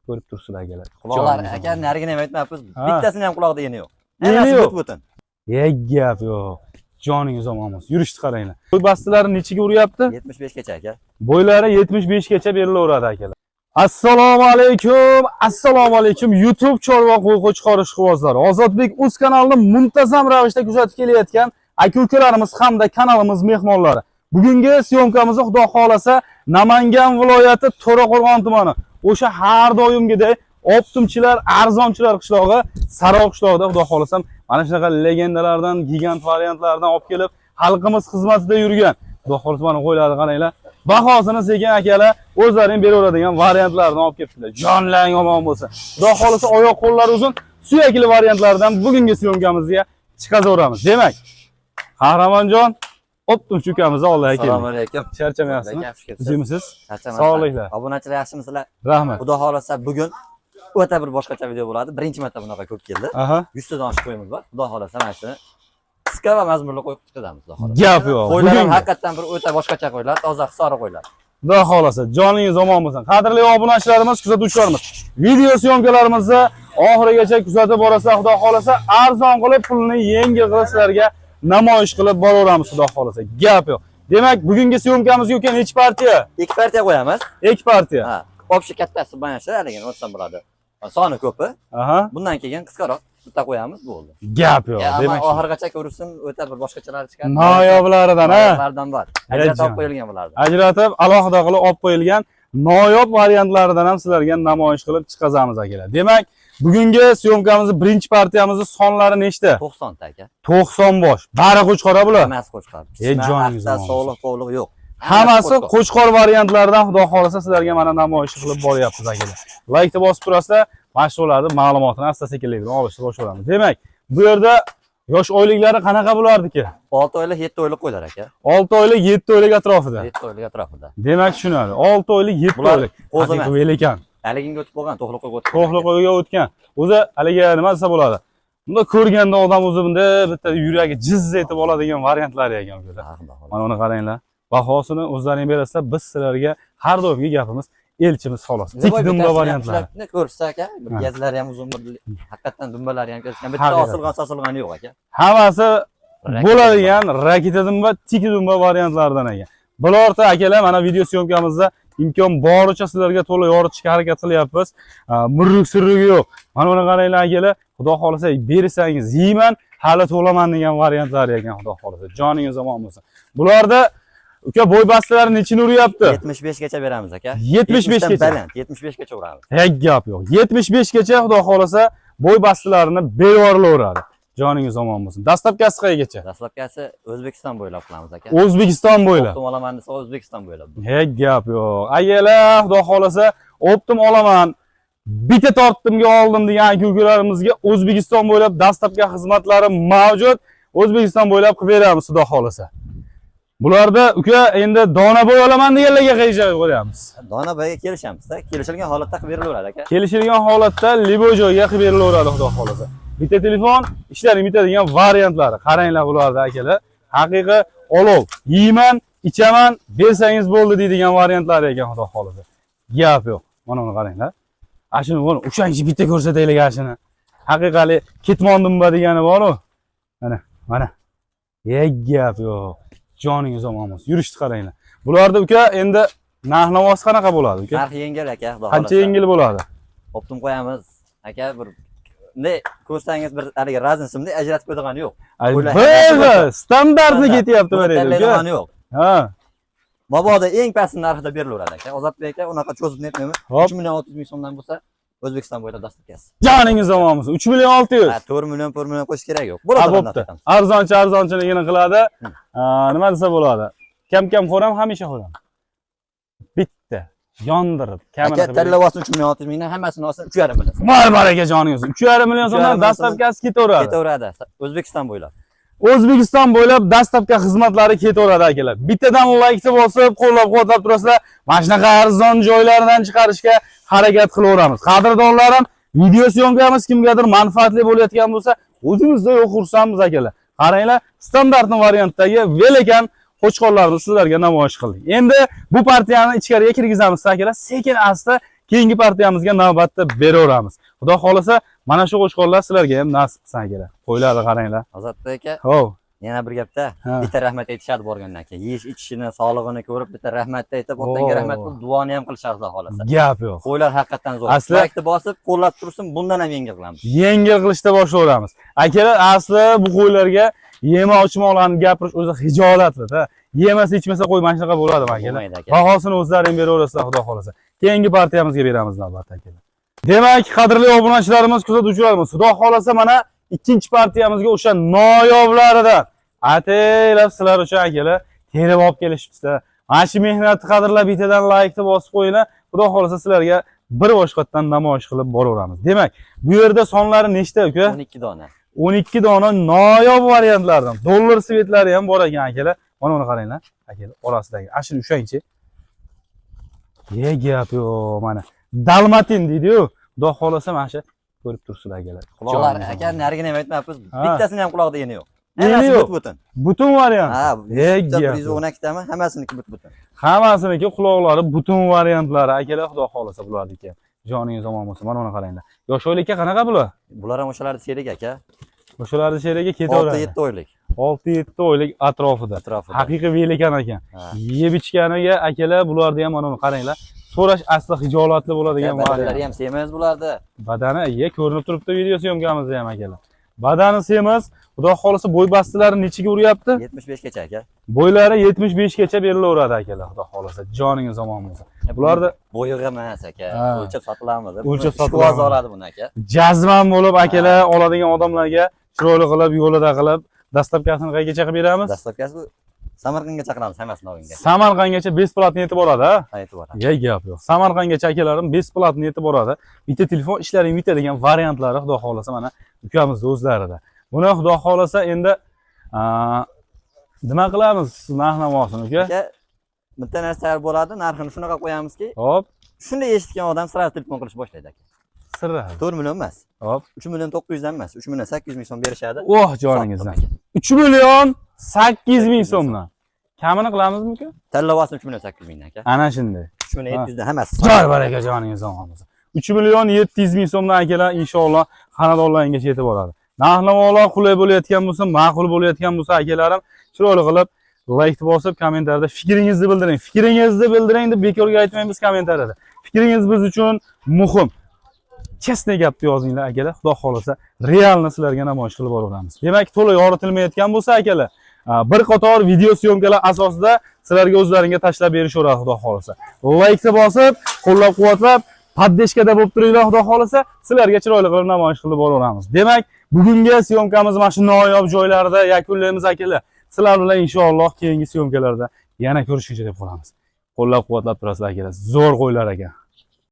Ko'rib turibsizlar akalar. Quloqlar aka narigini ham aytmayapmiz. Bittasini ham quloqda yeni yo'q. Hammasi butun. Gap yo'q. Joningiz omon bo'lsin. Yurishni qaranglar. Bo'y bastilari nechiga uryapti? 75 gacha aka. Bo'ylari 75 gacha berilaveradi akalar. Assalomu alaykum. Assalomu alaykum. YouTube chorva qo'y-qo'chqor ishqibozlari. Ozodbek o'z kanalini muntazam ravishda kuzatib kelayotgan aka-ukalarimiz hamda kanalimiz mehmonlari. Bugungi syomkamizni xudo xolasa Namangan viloyati To'raqo'rg'on tumani. O'sha har doimgidek optimchilar, arzonchilar qishlog'i, Saroq qishlog'ida xudo xolasam mana shunaqa legendalardan, gigant variantlardan olib kelib, xalqimiz xizmatida yurgan. Xudo xolasa mana qo'ylarni qaranglar. Bahosini sekin akalar o'zlarining beraveradigan variantlarni olib kelibdilar. Jonlang omon bo'lsin. Xudo xolasa oyoq qo'llari uzun, suyakli variantlardan bugungi syomkamizga chiqazaveramiz. Demak, Qahramonjon Optimchi ukamiz oldiga keldik. Assalomu alaykum. Charchamayapsizmi? Sizmisiz? Sog'liklar. Obunachilar yaxshimisizlar? Rahmat. Xudo xolasa bugun o'ta bir boshqacha video bo'ladi. Birinchi marta bunaqa ko'p keldi. 100 tadan oshiq qo'yimiz bor. Xudo xolasa mana shuni qisqa va mazmunli qo'yib chiqazamiz, xudo xolasa. Gap yo'q. Qo'ylar ham haqiqatan bir o'ta boshqacha qo'ylar, toza hisori qo'ylar. Xudo xolasa joningiz omon bo'lsin. Qadrli obunachilarimiz, kuzatuvchilarimiz, video syomkalarimizni oxirigacha kuzatib borasizlar. Xudo xolasa arzon qilib, pulni yengil qilib sizlarga namoyish qilib boraveramiz, xudo xolasa. Gap yo'q. Demak, bugungi syomkamizga uka necha partiya? 2 partiya qo'yamiz. 2 partiya. Ha, obshi kattasi mana shu, haligini o'tsam bo'ladi. Soni ko'pi. Aha. Bundan keyin qisqaroq bitta qo'yamiz, bo'ldi. Gap yo'q. Demak, oxirigacha ko'rsin, o'ta bir boshqachalar chiqadi. Noyoblaridan, ha? Noyoblaridan bor. Ajratib olib qo'yilgan bulardan. Ajratib, alohida qilib olib qo'yilgan noyob variantlaridan ham sizlarga namoyish qilib chiqazamiz akalar. Demak, bugungi syomkamizning birinchi partiyamizning sonlari nechta? 90 ta aka. 90 bosh. Bari qo'chqora bular. Hammasi qo'chqor. Joningiz omon. Sog'liq yo'q. Hammasi qo'chqor variantlaridan xudo xolasa sizlarga mana namoyish qilib boryapmiz akalar. Like bosib turasizlar, mashg'ulotlarning ma'lumotini asta-sekinlik bilan olishni boshlaymiz. Demak, bu yerda yosh oyliklari qanaqa bo'lardi-ki? 6 oylik, 7 oylik qo'ylar aka. 6 oylik, 7 oylik atrofida. 7 oylik atrofida. Demak, tushunadi. 6 oylik, 7 oylik. Haqiqiy vel ekan. Haliginga o'tib bo'lgan, to'g'liqqa o'tgan. To'g'liqqa o'tgan. O'zi haliga nima desa bo'ladi? Bunda ko'rganda odam o'zi bunda bitta yuragi jiz etib oladigan variantlar ekan bular. Mana uni qaranglar. Bahosini o'zlaring berasizlar, biz sizlarga har doimgi gapimiz elchimiz xolos. Tik dumba variantlar. Ko'rsa aka, gazlari ham uzun, haqiqatan dumbalari ham ko'rishgan. Bitta osilg'ani yo'q aka. Hammasi bo'ladigan raketa dumba, tik dumba variantlardan ekan. Bularta akalar mana video syomkamizda imkon boricha sizlarga to'liq yoritishga harakat qilyapmiz. Murrik-sirrigi yo'q. Mana buni qaranglar akalar, xudo xolasa bersangiz yeyman, hali to'laman degan variantlar ekan, xudo xolasa. Joningiz omon bo'lsin. Bularda uka bo'y bastilari nechini uryapti? 75 gacha beramiz aka. 75 gacha. Baland, 75 gacha uramiz. Hech gap yo'q. 75 gacha xudo xolasa bo'y bastilarini berib yuborilaveradi. Joningiz omon bo'lsin. Dastlabkasi qayergacha? Dastlabkasi O'zbekiston bo'ylab qilamiz aka. O'zbekiston bo'ylab. Optim olaman desa O'zbekiston bo'ylab. Hech gap yo'q. Agalar, xudo xolasa optim olaman, bitta tortdimga oldim degan aka-ukalarimizga O'zbekiston bo'ylab dastlabki xizmatlari mavjud. O'zbekiston bo'ylab qilib beramiz, xudo xolasa. Bularda uka endi dona bo'y olaman deganlarga qaycha qo'yamiz. Dona bo'yiga kelishamiz-da. Kelishilgan holatda qilib berilaveradi aka. Kelishilgan holatda liboy joyga qilib berilaveradi, xudo xolasa. Bitta telefon ishlaring bitadigan variantlari. Qaranglar bularda akalar. Haqiqiy olov, yeyman, ichaman, bersangiz bo'ldi deydigan variantlar ekan, xudo xolasa. Gap yo'q. Mana uni qaranglar. Ashuni mana o'shanchi bitta ko'rsataylik ashuni. Haqiqatli ketmon dumba degani bor-ku. Mana. Gap yo'q. Joningiz omon bo'lsin. Yurishni qaranglar. Bularda uka endi narx-navosi qanaqa bo'ladi uka? Narx yengil aka, xudo xolasa. Qancha yengil bo'ladi? Optim qo'yamiz aka, bir bunday ko'rsangiz bir haligi razin simni ajratib qo'ydigani yo'q. Bo'ldi, standartni ketyapti mana endi. Yo'q. Ha. Mabodo eng past narxda berilaveradi aka. Ozodbek aka, unaqa cho'zib netmayman. 3 million 600 ming so'mdan bo'lsa, O'zbekiston bo'ylab dastlabkasi. Joningiz omon bo'lsin. 3 million 600. Ha, 4 million qo'yish kerak yo'q. Bo'ladi. Arzonchiligini qiladi. Nima desa bo'ladi? Kam xo'ram, hamisha xo'ram. Bitta yondirib, kamera aka tanlavasi 3 million 600 mingdan hammasini olsa 3,5 million. Marmaraga joningiz. 3,5 million so'mdan dastlabkasi ketaveradi. Ketaveradi. O'zbekiston bo'ylab. O'zbekiston bo'ylab dastlabki xizmatlari ketaveradi akalar. Bittadan like bosib, qo'llab-quvvatlab turasizlar. Mana shunaqa arzon joylardan chiqarishga harakat qilaveramiz. Qadrdonlarim, video syomkamiz kimgadir manfaatli bo'layotgan bo'lsa, o'zimizda yo'q xursandmiz akalar. Qaranglar, standart variantdagi velekan qo'chqorlarni sizlarga namoyish qildik. Endi bu partiyani ichkariga kirgizamiz akalar. Sekin asta Keyingi partiyamizga navbatda beraveramiz. Xudo xolasa, mana shu qo'shqonlar sizlarga ham nasib qilsin akalar. Qo'ylarni qaranglar. Ozodbek aka, Hov. yana bir gapda Ha. bitta rahmat aytishadi borgandan keyin. Yeyish ichishini, sog'lig'ini ko'rib bitta rahmat aytib, otangga Oo. rahmat qilib, duoni ham qilishadi xudo xolasa. Gap yo'q. Qo'ylar haqiqatan zo'r. Asli- Laykni bosib, qo'llab tursin, bundan ham yengil qilamiz. Yengil qilishda boshlayveramiz. Akalar, asli bu qo'ylarga yema-ichmoqlarni gapirish o'zi hijolatli-da. Yemasa ichmasa qo'y mana shunaqa bo'ladi akalar. Bo'lmaydi aka. Bahosini o'zlaring beraverasizlar xudo xolasa. Keyingi partiyamizga beramiz navbatda akalar. Demak, qadrli obunachilarimiz, kuzatuvchilarimiz, xudo xolasa mana ikkinchi partiyamizga o'sha noyoblaridan ataylab sizlar uchun akalar terib olib kelishibdi. Mana shu mehnatni qadrlab bittadan laykni bosib qo'yinglar. Xudo xolasa sizlarga bir boshqatdan namoyish qilib boraveramiz. Demak, bu yerda sonlari nechta uka? 12 dona. 12 dona noyob variantlardan. Dollar svetlari ham bor ekan akalar. Mana uni qaranglar, akalar, orasidagi. Ashuni ushangchi. Gap yo'q, mana. Dalmatin deydi-yu. Xudo xolasa mana shu ko'rib turibsizlar akalar. Quloqlari aka narigini ham aytmayapmiz. Ha. Bittasini ham quloqda yeni yo'q. Yeni Hammasi yo'q. butun. Butun variant. Ha, gap. 112 tami hammasiniki butun. Hammasiniki quloqlari butun variantlari akalar, xudo xolasa bularniki. Joningiz omon bo'lsin. Mana uni qaranglar. Yoshlikka qanaqa bular? Bular ham o'shalarni sherik aka. O'shalarni sheriga ketaveradi. 6-7 oylik 6-7 oylik atrofida. atrofida. Haqiqiy velikan ekan. Ha. Yeb ichganiga akalar bularni ham mana uni qaranglar. So'rash asli hijolatli bo'ladigan Badalari variant. ham semiz bularda. Badani ko'rinib turibdi video syomkamizda ham akalar. Badani semiz, xudo xolasa bo'y bastilari nechiga uryapti? 75 gacha aka. Bo'ylari 75 gacha berilaveradi akalar, xudo xolasa. Joningiz omon bo'lsin. Bularda bo'yig'i emas aka. Ha. O'lchab sotilamiz. O'lchab sotiladi. Ishqo'z oladi buni aka. jazman bo'lib akalar oladigan odamlarga chiroyli qilib, yo'lida qilib, dastlabkasini qaygacha qilib beramiz? Dastlabkasi bu Samarqandga chaqiramiz hammasini olginga. Samarqandgacha besplatni yetib boradi, ha? Aytib boradi. Gap yo'q. Samarqandgacha akalarim besplatni yetib boradi. Bitta telefon ishlaring bitadigan variantlari xudo xolasa mana ukamizning o'zlarida. Buni xudo xolasa endi nima qilamiz narx-navosini uka? Aka, bitta narsa bo'ladi, narxini shunaqa qo'yamizki, Hop, shunday eshitgan odam sira telefon qilish boshlaydi aka. sirra. 4 million emas. Hop. 3 million 900 dan emas, 3 million 800 ming so'm berishadi. Oh, joningizdan. 3 million 800 ming so'mdan. Kamini qilamizmi uka? Tanlavasini 3 million 800 mingdan aka. Ana shunday. 3 million 700 dan hammasi. Joy baraka joningiz omon bo'lsin. 3 million 700 ming so'mdan akalar inshaalloh xonadonlaringizga yetib boradi. Narx-navolar qulay bo'layotgan bo'lsa, ma'qul bo'layotgan bo'lsa akalarim chiroyli qilib like bosib kommentariyada fikringizni bildiring. Fikringizni bildiring deb bekorga aytmaymiz kommentariyada. Fikringiz biz uchun muhim. Chestni gapni yozinglar akalar. Xudo xolasa realni sizlarga namoyish qilib boraveramiz. Demak, to'liq yoritilmayotgan bo'lsa akalar, bir qator video syomkalar asosida sizlarga o'zlaringga tashlab berishaveradi xudo xolasa. Like bosib, qo'llab-quvvatlab, poddeshkada bo'lib turinglar xudo xolasa, sizlarga chiroyli qilib namoyish qilib boraveramiz. Demak, bugungi syomkamiz mana shu noyob joylarda yakunlaymiz akalar. Sizlar bilan inshaalloh keyingi syomkalarda yana ko'rishguncha deb qolamiz. Qo'llab-quvvatlab turasizlar akalar. Zo'r qo'ylar ekan.